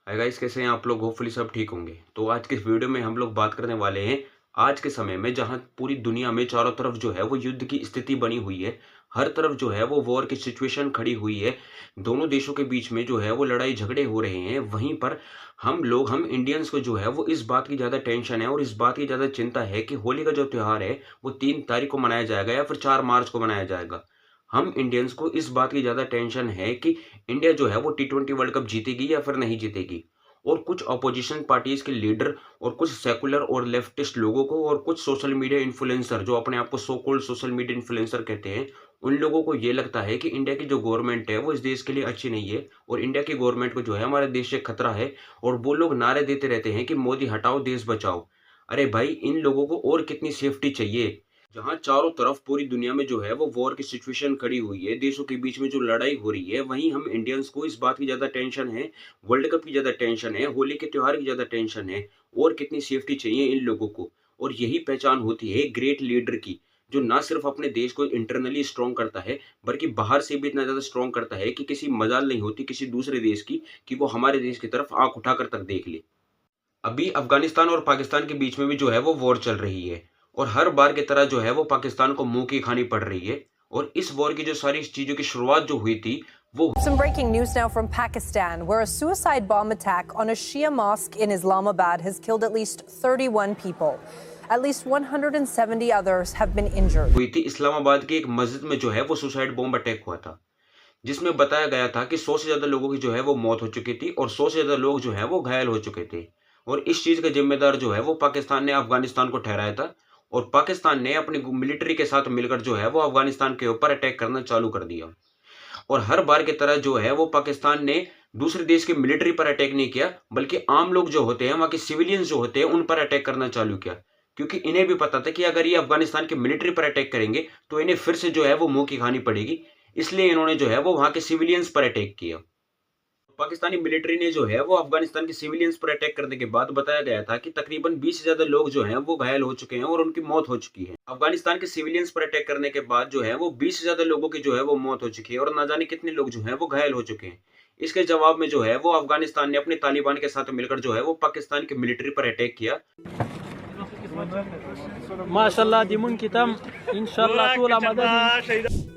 Hi guys, कैसे हैं आप लोग। होपफुली सब ठीक होंगे। तो आज के इस वीडियो में हम लोग बात करने वाले हैं आज के समय में जहां पूरी दुनिया में चारों तरफ जो है वो युद्ध की स्थिति बनी हुई है। हर तरफ जो है वो वॉर की सिचुएशन खड़ी हुई है। दोनों देशों के बीच में जो है वो लड़ाई झगड़े हो रहे हैं। वहीं पर हम इंडियंस को जो है वो इस बात की ज़्यादा टेंशन है और इस बात की ज़्यादा चिंता है कि होली का जो त्यौहार है वो 3 तारीख को मनाया जाएगा या फिर 4 मार्च को मनाया जाएगा। हम इंडियंस को इस बात की ज़्यादा टेंशन है कि इंडिया जो है वो T20 वर्ल्ड कप जीतेगी या फिर नहीं जीतेगी। और कुछ अपोजिशन पार्टीज के लीडर और कुछ सेकुलर और लेफ्टिस्ट लोगों को और कुछ सोशल मीडिया इन्फ्लुएंसर जो अपने आप को so called social media influencer कहते हैं, उन लोगों को ये लगता है कि इंडिया की जो गवर्नमेंट है वो इस देश के लिए अच्छी नहीं है और इंडिया की गवर्नमेंट को जो है हमारे देश से खतरा है। और वो लोग नारे देते रहते हैं कि मोदी हटाओ देश बचाओ। अरे भाई, इन लोगों को और कितनी सेफ्टी चाहिए। जहाँ चारों तरफ पूरी दुनिया में जो है वो वॉर की सिचुएशन खड़ी हुई है, देशों के बीच में जो लड़ाई हो रही है, वहीं हम इंडियंस को इस बात की ज़्यादा टेंशन है, वर्ल्ड कप की ज़्यादा टेंशन है, होली के त्योहार की ज़्यादा टेंशन है। और कितनी सेफ्टी चाहिए इन लोगों को। और यही पहचान होती है ग्रेट लीडर की, जो ना सिर्फ अपने देश को इंटरनली स्ट्रॉन्ग करता है बल्कि बाहर से भी इतना ज़्यादा स्ट्रॉन्ग करता है कि किसी मजाल नहीं होती किसी दूसरे देश की कि वो हमारे देश की तरफ आंख उठाकर तक देख ले। अभी अफगानिस्तान और पाकिस्तान के बीच में भी जो है वो वॉर चल रही है और हर बार की तरह जो है वो पाकिस्तान को मुंह की खानी पड़ रही है। और इस वॉर की जो सारी चीजों की शुरुआत जो हुई थी वो Some breaking news now from Pakistan, where a suicide bomb attack on a Shia mosque in Islamabad has killed at least 31 people. At least 170 others have been injured. हुई थी। इस्लामाबाद की एक मस्जिद में जो है वो सुसाइड बॉम्ब अटैक हुआ था, जिसमें बताया गया था कि 100 से ज्यादा लोगों की जो है वो मौत हो चुकी थी और 100 से ज्यादा लोग जो है वो घायल हो चुके थे। और इस चीज का जिम्मेदार जो है वो पाकिस्तान ने अफगानिस्तान को ठहराया था। और पाकिस्तान ने अपनी मिलिट्री के साथ मिलकर जो है वो अफगानिस्तान के ऊपर अटैक करना चालू कर दिया। और हर बार की तरह जो है वो पाकिस्तान ने दूसरे देश की मिलिट्री पर अटैक नहीं किया बल्कि आम लोग जो होते हैं, वहां के सिविलियंस जो होते हैं, उन पर अटैक करना चालू किया। क्योंकि इन्हें भी पता था कि अगर ये अफगानिस्तान की मिलिट्री पर अटैक करेंगे तो इन्हें फिर से जो है वो मुंह की खानी पड़ेगी। इसलिए इन्होंने जो है वो वहां के सिविलियंस पर अटैक किया। पाकिस्तानी मिलिट्री ने जो है वो अफगानिस्तान के सिविलियंस पर अटैक करने के बाद बताया गया था कि तकरीबन 20 से ज्यादा लोग जो हैं वो घायल हो चुके हैं और उनकी मौत हो चुकी है। अफगानिस्तान के सिविलियंस पर अटैक करने के बाद जो है वो 20 से ज्यादा लोगों की जो है वो मौत हो चुकी है और ना जाने कितने लोग जो है वो घायल हो चुके हैं। इसके जवाब में जो है वो अफगानिस्तान ने अपने तालिबान के साथ मिलकर जो है वो पाकिस्तान की मिलिट्री पर अटैक किया। माशाल्लाह दिमुन कितम इंशाल्लाह तोला मदद।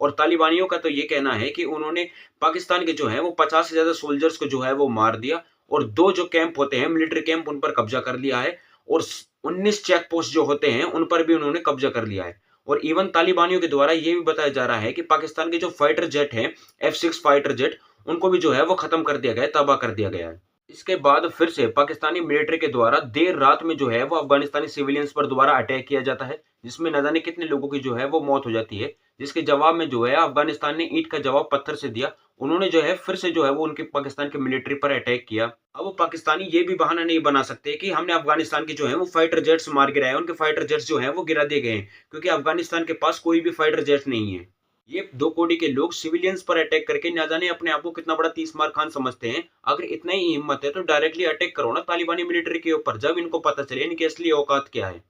और तालिबानियों का तो ये कहना है कि उन्होंने पाकिस्तान के जो है वो 50 से ज्यादा सोल्जर्स को जो है वो मार दिया और 2 जो कैंप होते हैं मिलिट्री कैंप, उन पर कब्जा कर लिया है। और 19 चेक पोस्ट जो होते हैं उन पर भी उन्होंने कब्जा कर लिया है। और इवन तालिबानियों के द्वारा ये भी बताया जा रहा है कि पाकिस्तान के जो फाइटर जेट हैं, F-6 फाइटर जेट, उनको भी जो है वो खत्म कर दिया गया है, तबाह कर दिया गया है। इसके बाद फिर से पाकिस्तानी मिलिट्री के द्वारा देर रात में जो है वो अफगानिस्तानी सिविलियंस पर दोबारा अटैक किया जाता है, जिसमें न जाने कितने लोगों की जो है वो मौत हो जाती है। जिसके जवाब में जो है अफगानिस्तान ने ईंट का जवाब पत्थर से दिया। उन्होंने जो है फिर से जो है वो उनके पाकिस्तान के मिलिट्री पर अटैक किया। अब वो पाकिस्तानी ये भी बहाना नहीं बना सकते कि हमने अफगानिस्तान के जो है वो फाइटर जेट्स मार गिराए, उनके फाइटर जेट्स जो है वो गिरा दिए गए हैं, क्योंकि अफगानिस्तान के पास कोई भी फाइटर जेट नहीं है। ये 2 कोड़ी के लोग सिविलियंस पर अटैक करके ना जाने अपने आप को कितना बड़ा तीसमार खान समझते हैं। अगर इतना ही हिम्मत है तो डायरेक्टली अटैक करो ना तालिबानी मिलिट्री के ऊपर, जब इनको पता चले इनकी असली औकात क्या है।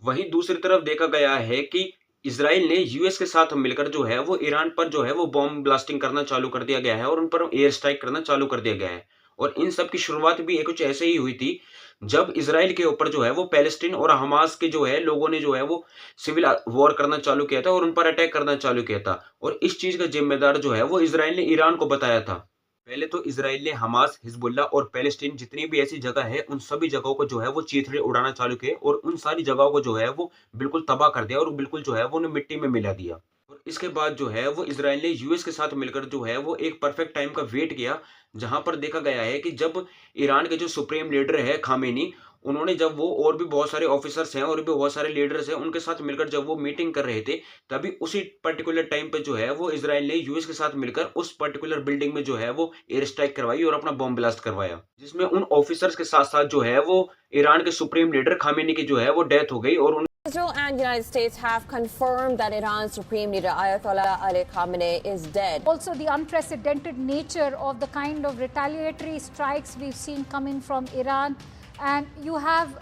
वहीं दूसरी तरफ देखा गया है कि इजराइल ने यूएस के साथ मिलकर जो है वो ईरान पर जो है वो बॉम्ब ब्लास्टिंग करना चालू कर दिया गया है और उन पर एयर स्ट्राइक करना चालू कर दिया गया है। और इन सब की शुरुआत भी कुछ ऐसे ही हुई थी, जब इजराइल के ऊपर जो है वो पैलेस्टीन और हमास के जो है लोगों ने जो है वो सिविल वॉर करना चालू किया था और उन पर अटैक करना चालू किया था। और इस चीज का जिम्मेदार जो है वो इजराइल ने ईरान को बताया था। पहले तो इजराइल ने हमास, हिजबुल्ला और पैलेस्टीन जितनी भी ऐसी जगह है उन सभी जगहों को जो है वो चीथड़े उड़ाना चालू किए और उन सारी जगहों को जो है वो बिल्कुल तबाह कर दिया और बिल्कुल जो है वो उन्हें मिट्टी में मिला दिया। और इसके बाद जो है वो इजराइल ने यूएस के साथ मिलकर जो है वो एक परफेक्ट टाइम का वेट किया, जहां पर देखा गया है कि जब ईरान के जो सुप्रीम लीडर है खामेनी, उन्होंने जब वो और भी बहुत सारे ऑफिसर्स हैं और भी बहुत सारे लीडर्स हैं उनके साथ मिलकर जब वो मीटिंग कर रहे थे, तभी उसी पर्टिकुलर टाइम पे जो है वो इजराइल ने यूएस के साथ मिलकर उस पर्टिकुलर बिल्डिंग में जो है वो एयर स्ट्राइक करवाई और अपना बॉम्ब ब्लास्ट करवाया, जिसमें उन ऑफिसर्स के साथ साथ जो है वो ईरान के सुप्रीम लीडर खामेनी की जो है वो डेथ हो गई। और Israel and United States have confirmed that Iran's Supreme Leader Ayatollah Ali Khamenei is dead. Also, the unprecedented nature of the kind of retaliatory strikes we've seen coming from Iran, and you have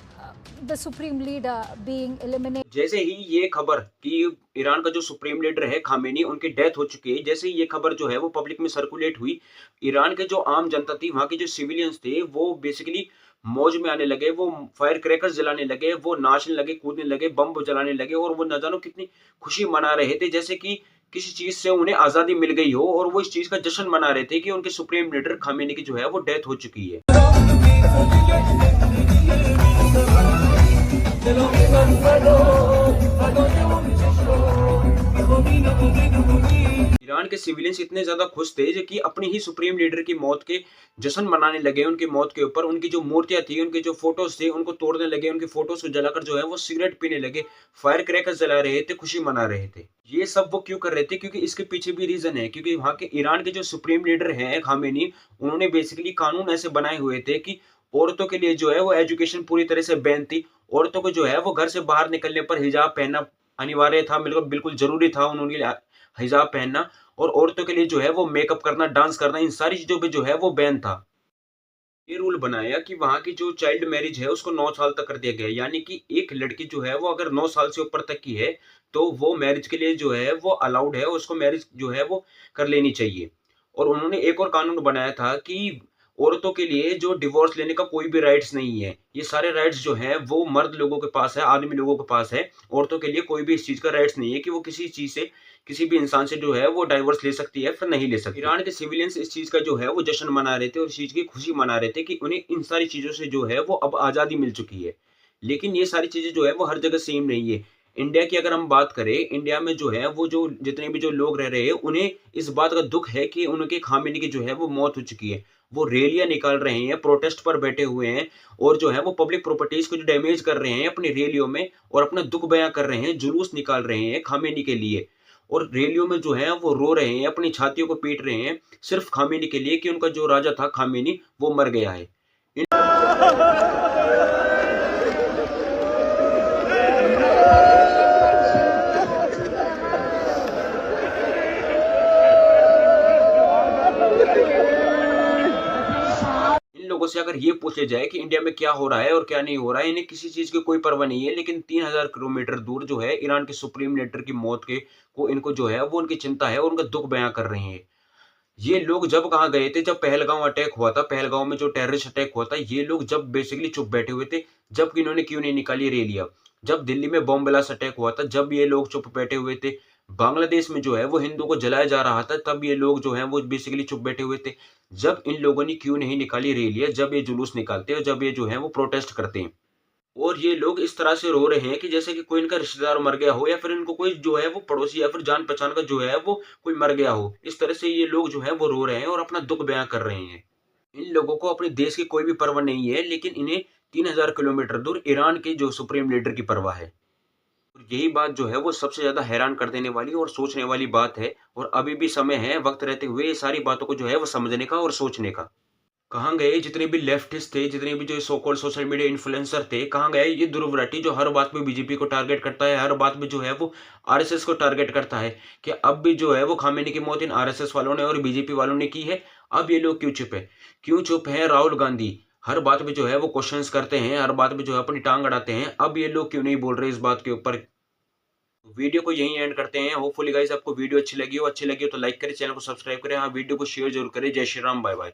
the supreme leader being eliminated. जैसे ही ये खबर कि Iran का जो supreme leader है Khamenei उनकी death हो चुकी है, जैसे ही ये खबर जो है वो पब्लिक में सर्कुलेट हुई, ईरान के जो आम जनता थी, वहाँ के जो सिविलियंस थे, वो बेसिकली मौज में आने लगे, वो फायर क्रैकर्स जलाने लगे, वो नाचने लगे, कूदने लगे, बम जलाने लगे और वो न जानो कितनी खुशी मना रहे थे, जैसे कि किसी चीज से उन्हें आजादी मिल गई हो और वो इस चीज का जश्न मना रहे थे कि उनके सुप्रीम लीडर खामेनी की जो है वो डेथ हो चुकी है। ईरान के सिविलियंस इतने ज्यादा खुश थे कि अपनी ही सुप्रीम लीडर की मौत के जश्न मनाने लगे, उनकी मौत के ऊपर उनकी जो मूर्तियां थी, उनके जो फोटोज थे, उनको तोड़ने लगे, उनकी फोटोज को जलाकर जो है वो सिगरेट पीने लगे, फायर क्रैकर्स जला रहे थे, खुशी मना रहे थे। ये सब वो क्यों कर रहे थे? क्योंकि इसके पीछे भी रीजन है, क्योंकि वहाँ के ईरान के जो सुप्रीम लीडर हैं खामेनी, उन्होंने बेसिकली कानून ऐसे बनाए हुए थे कि औरतों के लिए जो है वो एजुकेशन पूरी तरह से बैन थी। औरतों को जो है वो घर से बाहर निकलने पर हिजाब पहनना अनिवार्य था, बिल्कुल जरूरी था उन्होंने हिजाब पहनना, और औरतों के लिए जो है वो मेकअप करना, डांस करना, इन सारी चीजों पे जो है वो बैन था। ये रूल बनाया कि वहां की जो चाइल्ड मैरिज है उसको 9 साल तक कर दिया गया, यानी कि एक लड़की जो है वो अगर 9 साल से ऊपर तक की है तो वो मैरिज के लिए जो है वो अलाउड है, उसको मैरिज जो है वो कर लेनी चाहिए। और उन्होंने एक और कानून बनाया था कि औरतों के लिए जो डिवोर्स लेने का कोई भी राइट्स नहीं है, ये सारे राइट्स जो हैं वो मर्द लोगों के पास है, आदमी लोगों के पास है। औरतों के लिए कोई भी इस चीज का राइट्स नहीं है कि वो किसी चीज से, किसी भी इंसान से जो है वो डाइवोर्स ले सकती है, फिर नहीं ले सकती। ईरान के सिविलियंस इस चीज का जो है वो जश्न मना रहे थे और इस चीज की खुशी मना रहे थे कि उन्हें इन सारी चीजों से जो है वो अब आजादी मिल चुकी है। लेकिन ये सारी चीजें जो है वो हर जगह सेम नहीं है। इंडिया की अगर हम बात करें, इंडिया में जो है वो जो जितने भी जो लोग रह रहे हैं, उन्हें इस बात का दुख है कि उनके खामेनी की जो है वो मौत हो चुकी है। वो रैलियां निकाल रहे हैं, प्रोटेस्ट पर बैठे हुए हैं और जो है वो पब्लिक प्रॉपर्टीज को जो डैमेज कर रहे हैं अपनी रैलियों में, और अपना दुख बयां कर रहे हैं, जुलूस निकाल रहे हैं खामेनी के लिए, और रैलियों में जो है वो रो रहे हैं, अपनी छातियों को पीट रहे हैं सिर्फ खामेनी के लिए कि उनका जो राजा था खामेनी वो मर गया है। लोगों से अगर ये पूछे जाए कि इंडिया में क्या हो रहा है और क्या नहीं हो रहा है, इन्हें किसी चीज की कोई परवाह नहीं है, लेकिन 3000 किलोमीटर दूर जो है ईरान के सुप्रीम लीडर की मौत के को इनको जो है वो उनकी चिंता है और उनका दुख बयां कर रहे हैं। ये लोग जब कहाँ गए थे, जब पहलगांव अटैक हुआ था, पहलगांव में जो टेररिस्ट अटैक हुआ था, ये लोग जब बेसिकली चुप बैठे हुए थे, जब इन्होंने क्यों नहीं निकाली रैलियां। जब दिल्ली में बॉम्ब ब्लास्ट अटैक हुआ था, जब ये लोग चुप बैठे हुए थे। बांग्लादेश में जो है वो हिंदू को जलाया जा रहा था, तब ये लोग जो है वो बेसिकली चुप बैठे हुए थे। जब इन लोगों ने क्यों नहीं निकाली रैलियां, जब ये जुलूस निकालते हैं और जब ये जो है वो प्रोटेस्ट करते हैं, और ये लोग इस तरह से रो रहे हैं कि जैसे कि कोई इनका रिश्तेदार मर गया हो, या फिर इनको कोई जो है वो पड़ोसी या फिर जान पहचान का जो है वो कोई मर गया हो। इस तरह से ये लोग जो है वो रो रहे हैं और अपना दुख बयां कर रहे हैं। इन लोगों को अपने देश की कोई भी परवाह नहीं है, लेकिन इन्हें 3000 किलोमीटर दूर ईरान के जो सुप्रीम लीडर की परवाह है। और यही बात जो है वो सबसे ज्यादा हैरान कर देने वाली और सोचने वाली बात है, और अभी भी समय है वक्त रहते हुए ये सारी बातों को जो है वो समझने का और सोचने का। कहाँ गए जितने भी लेफ्टिस्ट थे, जितने भी जो so called social media influencer थे, कहाँ गए ये दुर्वृत्ति जो हर बात पे बीजेपी को टारगेट करता है, हर बात पे जो है वो आरएसएस को टारगेट करता है कि अब भी जो है वो खामेनी की मौत इन आरएसएस वालों ने और बीजेपी वालों ने की है। अब ये लोग क्यों चुप है? क्यों चुप है? राहुल गांधी हर बात पे जो है वो क्वेश्चंस करते हैं, हर बात पे जो है अपनी टांग अड़ाते हैं। अब ये लोग क्यों नहीं बोल रहे इस बात के ऊपर? वीडियो को यहीं एंड करते हैं। होपफुली गाइस आपको वीडियो अच्छी लगी हो तो लाइक करें, चैनल को सब्सक्राइब करें, हाँ वीडियो को शेयर जरूर करें। जय श्री राम, बाय बाय।